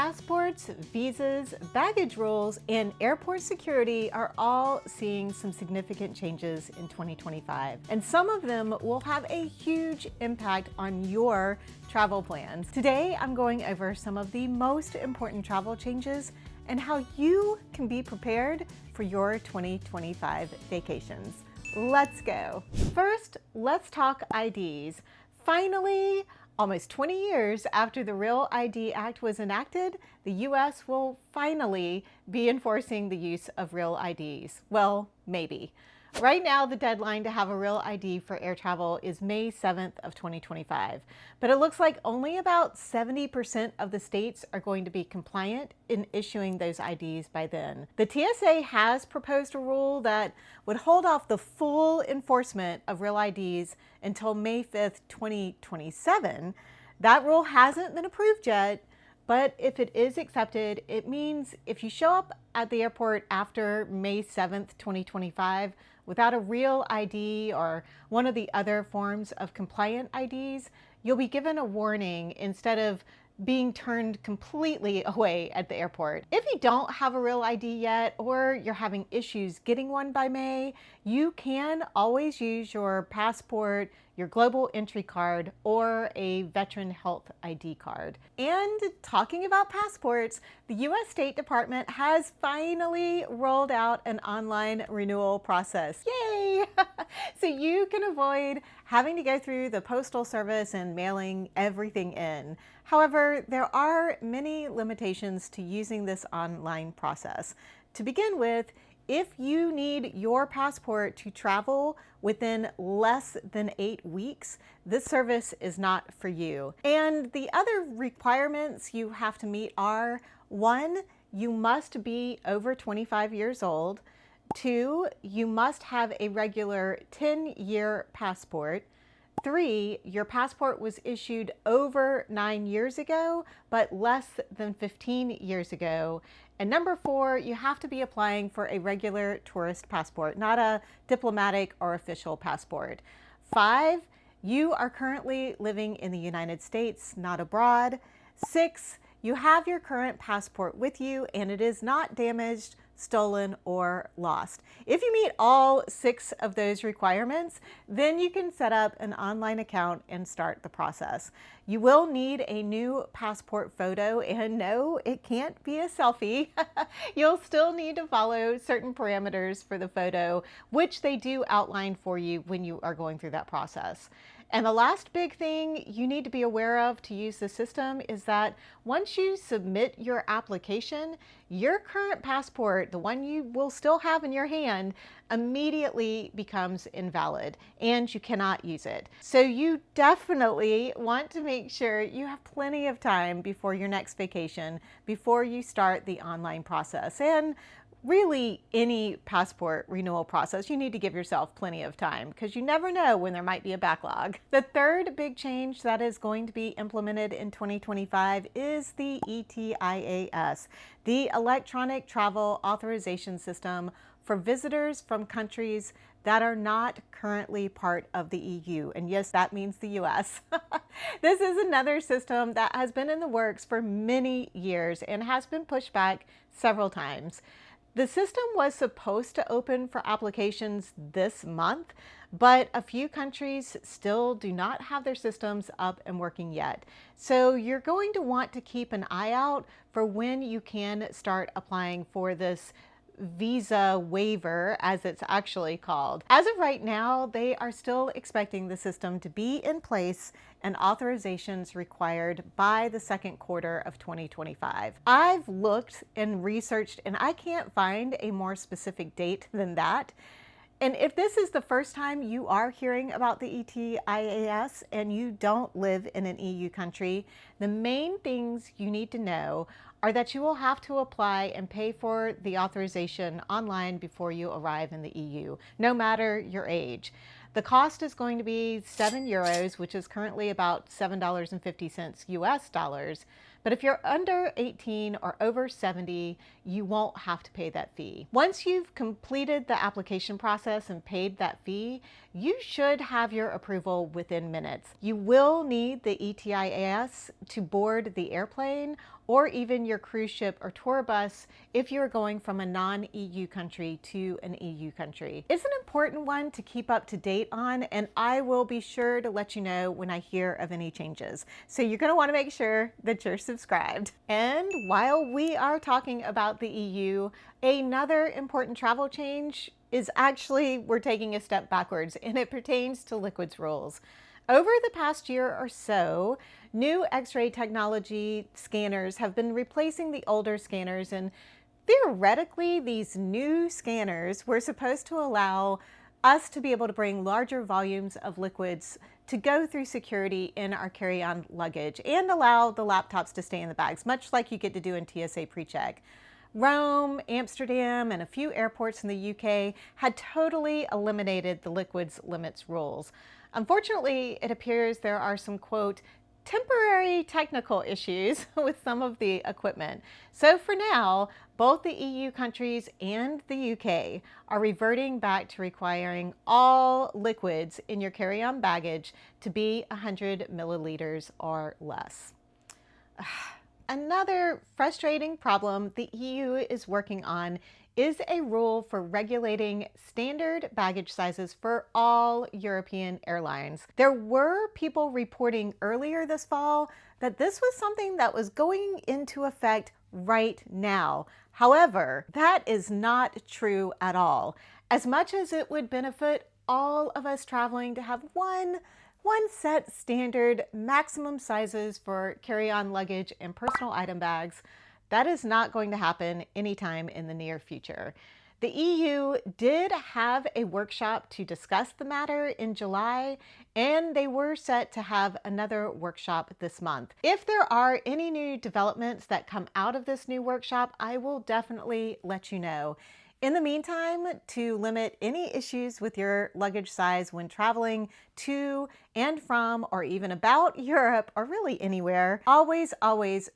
Passports, visas, baggage rules, and airport security are all seeing some significant changes in 2025. And some of them will have a huge impact on your travel plans. Today, I'm going over some of the most important travel changes and how you can be prepared for your 2025 vacations. Let's go. First, let's talk IDs. Finally, almost 20 years after the Real ID Act was enacted, the US will finally be enforcing the use of real IDs. Well, maybe. Right now, the deadline to have a real ID for air travel is May 7th of 2025, but it looks like only about 70% of the states are going to be compliant in issuing those IDs by then. The TSA has proposed a rule that would hold off the full enforcement of real IDs until May 5th, 2027. That rule hasn't been approved yet, but if it is accepted, it means if you show up at the airport after May 7th, 2025, without a real ID or one of the other forms of compliant IDs, you'll be given a warning instead of being turned completely away at the airport. If you don't have a real ID yet, or you're having issues getting one by May, you can always use your passport, your global entry card, or a veteran health ID card. And talking about passports, the US State Department has finally rolled out an online renewal process. Yay! So you can avoid having to go through the postal service and mailing everything in. However, there are many limitations to using this online process. To begin with, if you need your passport to travel within less than 8 weeks, this service is not for you. And the other requirements you have to meet are: 1, you must be over 25 years old. 2, you must have a regular 10-year passport. 3, your passport was issued over 9 years ago, but less than 15 years ago. And number 4, you have to be applying for a regular tourist passport, not a diplomatic or official passport. 5, you are currently living in the United States, not abroad. 6, you have your current passport with you and it is not damaged, stolen, or lost. If you meet all 6 of those requirements, then you can set up an online account and start the process. You will need a new passport photo, and no, it can't be a selfie. You'll still need to follow certain parameters for the photo, which they do outline for you when you are going through that process. And the last big thing you need to be aware of to use the system is that once you submit your application, your current passport, the one you will still have in your hand, immediately becomes invalid and you cannot use it. So you definitely want to make sure you have plenty of time before your next vacation, before you start the online process. And really, any passport renewal process, you need to give yourself plenty of time because you never know when there might be a backlog. The third big change that is going to be implemented in 2025 is the ETIAS, the Electronic Travel Authorization System for visitors from countries that are not currently part of the EU. And yes, that means the US. This is another system that has been in the works for many years and has been pushed back several times. The system was supposed to open for applications this month, but a few countries still do not have their systems up and working yet. So you're going to want to keep an eye out for when you can start applying for this visa waiver, as it's actually called. As of right now, they are still expecting the system to be in place and authorizations required by the second quarter of 2025. I've looked and researched and I can't find a more specific date than that. And if this is the first time you are hearing about the ETIAS and you don't live in an EU country, the main things you need to know are that you will have to apply and pay for the authorization online before you arrive in the EU, no matter your age. The cost is going to be €7, which is currently about $7.50 US dollars. But if you're under 18 or over 70, you won't have to pay that fee. Once you've completed the application process and paid that fee, you should have your approval within minutes. You will need the ETIAS to board the airplane or even your cruise ship or tour bus if you're going from a non-EU country to an EU country. It's an important one to keep up to date on, and I will be sure to let you know when I hear of any changes. So you're going to want to make sure that you're subscribed. And while we are talking about the EU, another important travel change is actually we're taking a step backwards, and it pertains to liquids rules. Over the past year or so, new X-ray technology scanners have been replacing the older scanners, and theoretically, these new scanners were supposed to allow us to be able to bring larger volumes of liquids to go through security in our carry-on luggage and allow the laptops to stay in the bags, much like you get to do in TSA PreCheck. Rome, Amsterdam, and a few airports in the UK had totally eliminated the liquids limits rules. Unfortunately, it appears there are some, quote, temporary technical issues with some of the equipment. So for now, both the EU countries and the UK are reverting back to requiring all liquids in your carry-on baggage to be 100 milliliters or less. Another frustrating problem the EU is working on is a rule for regulating standard baggage sizes for all European airlines. There were people reporting earlier this fall that this was something that was going into effect right now. However, that is not true at all. As much as it would benefit all of us traveling to have one set standard maximum sizes for carry-on luggage and personal item bags, that is not going to happen anytime in the near future. The EU did have a workshop to discuss the matter in July, and they were set to have another workshop this month. If there are any new developments that come out of this new workshop, I will definitely let you know. In the meantime, to limit any issues with your luggage size when traveling to and from or even about Europe or really anywhere, always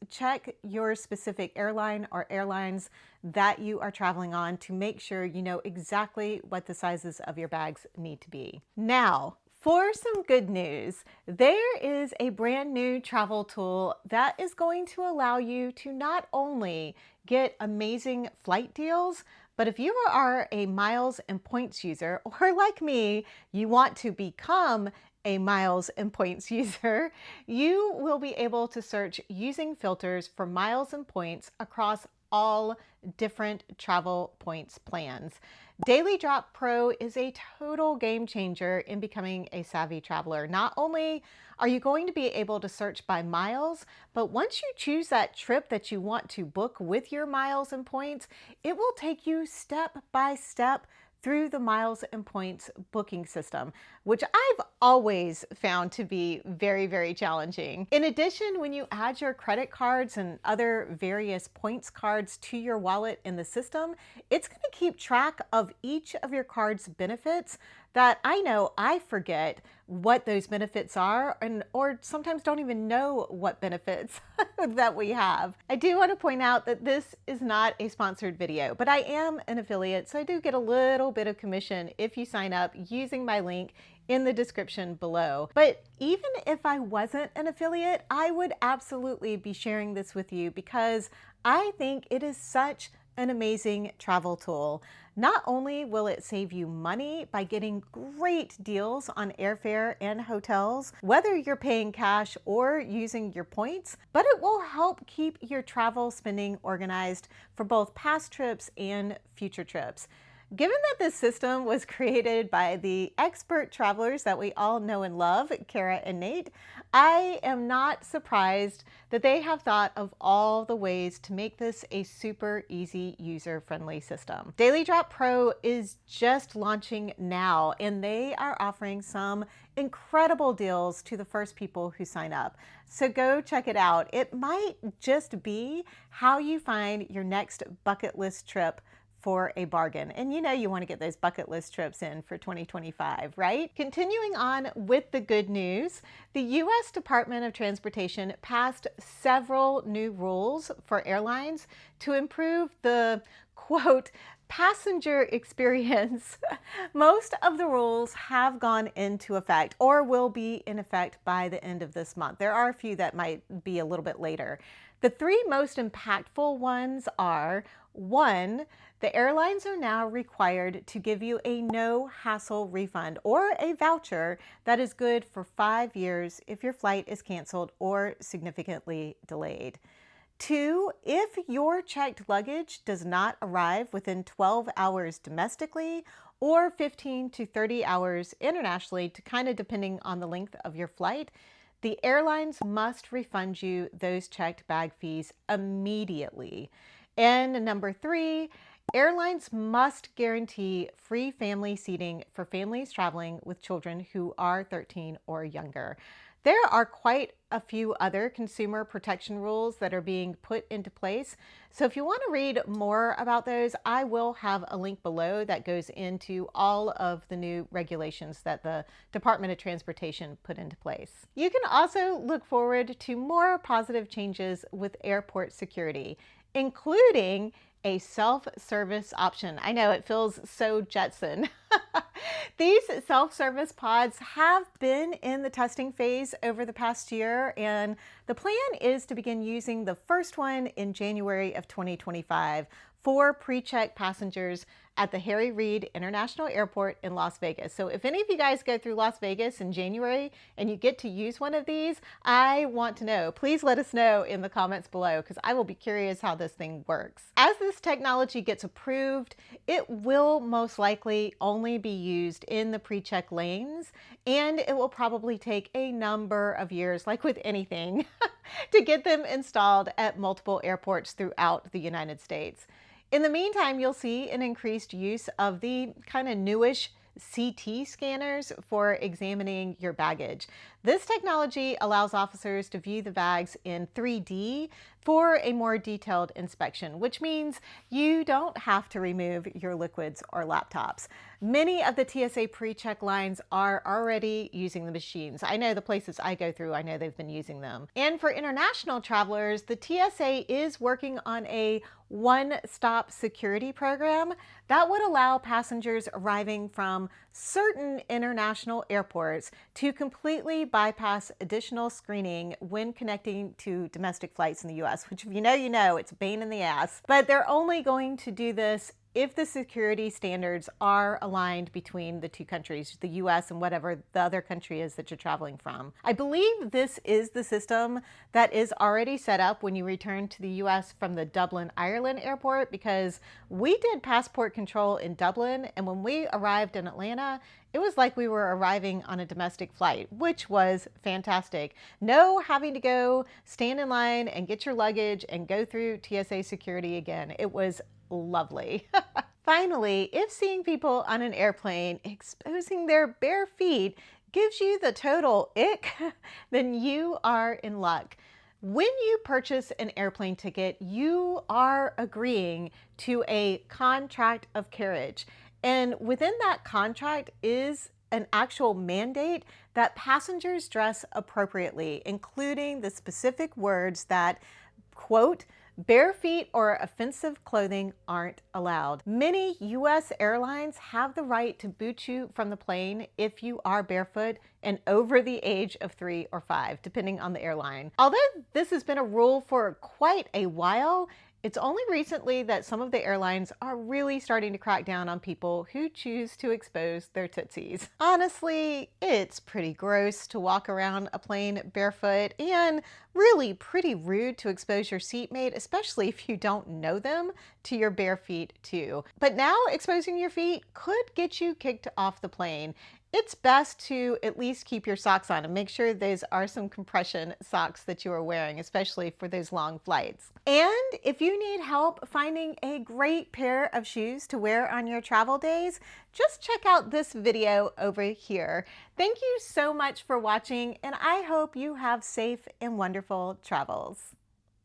check your specific airline or airlines that you are traveling on to make sure you know exactly what the sizes of your bags need to be. Now, for some good news, there is a brand new travel tool that is going to allow you to not only get amazing flight deals, but if you are a miles and points user, or like me, you want to become a miles and points user, you will be able to search using filters for miles and points across all different travel points plans. Daily Drop Pro is a total game changer in becoming a savvy traveler. Not only are you going to be able to search by miles, but once you choose that trip that you want to book with your miles and points, it will take you step by step through the miles and points booking system, which I've always found to be very, very challenging. In addition, when you add your credit cards and other various points cards to your wallet in the system, it's going to keep track of each of your card's benefits that I know I forget what those benefits are or sometimes don't even know what benefits that we have. I do want to point out that this is not a sponsored video, but I am an affiliate, so I do get a little bit of commission if you sign up using my link in the description below. But even if I wasn't an affiliate, I would absolutely be sharing this with you because I think it is such an amazing travel tool. Not only will it save you money by getting great deals on airfare and hotels, whether you're paying cash or using your points, but it will help keep your travel spending organized for both past trips and future trips. Given that this system was created by the expert travelers that we all know and love, Kara and Nate, I am not surprised that they have thought of all the ways to make this a super easy, user-friendly system. Daily Drop Pro is just launching now, and they are offering some incredible deals to the first people who sign up. So go check it out. It might just be how you find your next bucket list trip for a bargain. And you know you want to get those bucket list trips in for 2025, right? Continuing on with the good news, the U.S. Department of Transportation passed several new rules for airlines to improve the, quote, passenger experience. Most of the rules have gone into effect or will be in effect by the end of this month. There are a few that might be a little bit later. The three most impactful ones are: 1, the airlines are now required to give you a no-hassle refund or a voucher that is good for 5 years if your flight is canceled or significantly delayed. 2, if your checked luggage does not arrive within 12 hours domestically or 15 to 30 hours internationally, kind of depending on the length of your flight, the airlines must refund you those checked bag fees immediately. And number 3, airlines must guarantee free family seating for families traveling with children who are 13 or younger. There are quite a few other consumer protection rules that are being put into place. So if you want to read more about those, I will have a link below that goes into all of the new regulations that the Department of Transportation put into place. You can also look forward to more positive changes with airport security, including a self-service option. I know, it feels so Jetson. These self-service pods have been in the testing phase over the past year, and the plan is to begin using the first one in January of 2025 for pre-check passengers at the Harry Reid International Airport in Las Vegas. So if any of you guys go through Las Vegas in January and you get to use one of these, I want to know. Please let us know in the comments below, because I will be curious how this thing works. As this technology gets approved, it will most likely only be used in the pre-check lanes, and it will probably take a number of years, like with anything, to get them installed at multiple airports throughout the United States. In the meantime, you'll see an increased use of the kind of newish CT scanners for examining your baggage. This technology allows officers to view the bags in 3D for a more detailed inspection, which means you don't have to remove your liquids or laptops. Many of the TSA pre-check lines are already using the machines. I know the places I go through, I know they've been using them. And for international travelers, the TSA is working on a one-stop security program that would allow passengers arriving from certain international airports to completely bypass additional screening when connecting to domestic flights in the US, which if you know, it's a pain in the ass. But they're only going to do this if the security standards are aligned between the two countries, the US and whatever the other country is that you're traveling from. I believe this is the system that is already set up when you return to the US from the Dublin, Ireland airport, because we did passport control in Dublin, and when we arrived in Atlanta, it was like we were arriving on a domestic flight, which was fantastic. No having to go stand in line and get your luggage and go through TSA security again. It was lovely. Finally, if seeing people on an airplane exposing their bare feet gives you the total ick, then you are in luck. When you purchase an airplane ticket, you are agreeing to a contract of carriage. And within that contract is an actual mandate that passengers dress appropriately, including the specific words that, quote, bare feet or offensive clothing aren't allowed. Many U.S. airlines have the right to boot you from the plane if you are barefoot and over the age of 3 or 5, depending on the airline. Although this has been a rule for quite a while, it's only recently that some of the airlines are really starting to crack down on people who choose to expose their tootsies. Honestly, it's pretty gross to walk around a plane barefoot, and really pretty rude to expose your seatmate, especially if you don't know them, to your bare feet too. But now exposing your feet could get you kicked off the plane. It's best to at least keep your socks on and make sure those are some compression socks that you are wearing, especially for those long flights. And if you need help finding a great pair of shoes to wear on your travel days, just check out this video over here. Thank you so much for watching, and I hope you have safe and wonderful travels.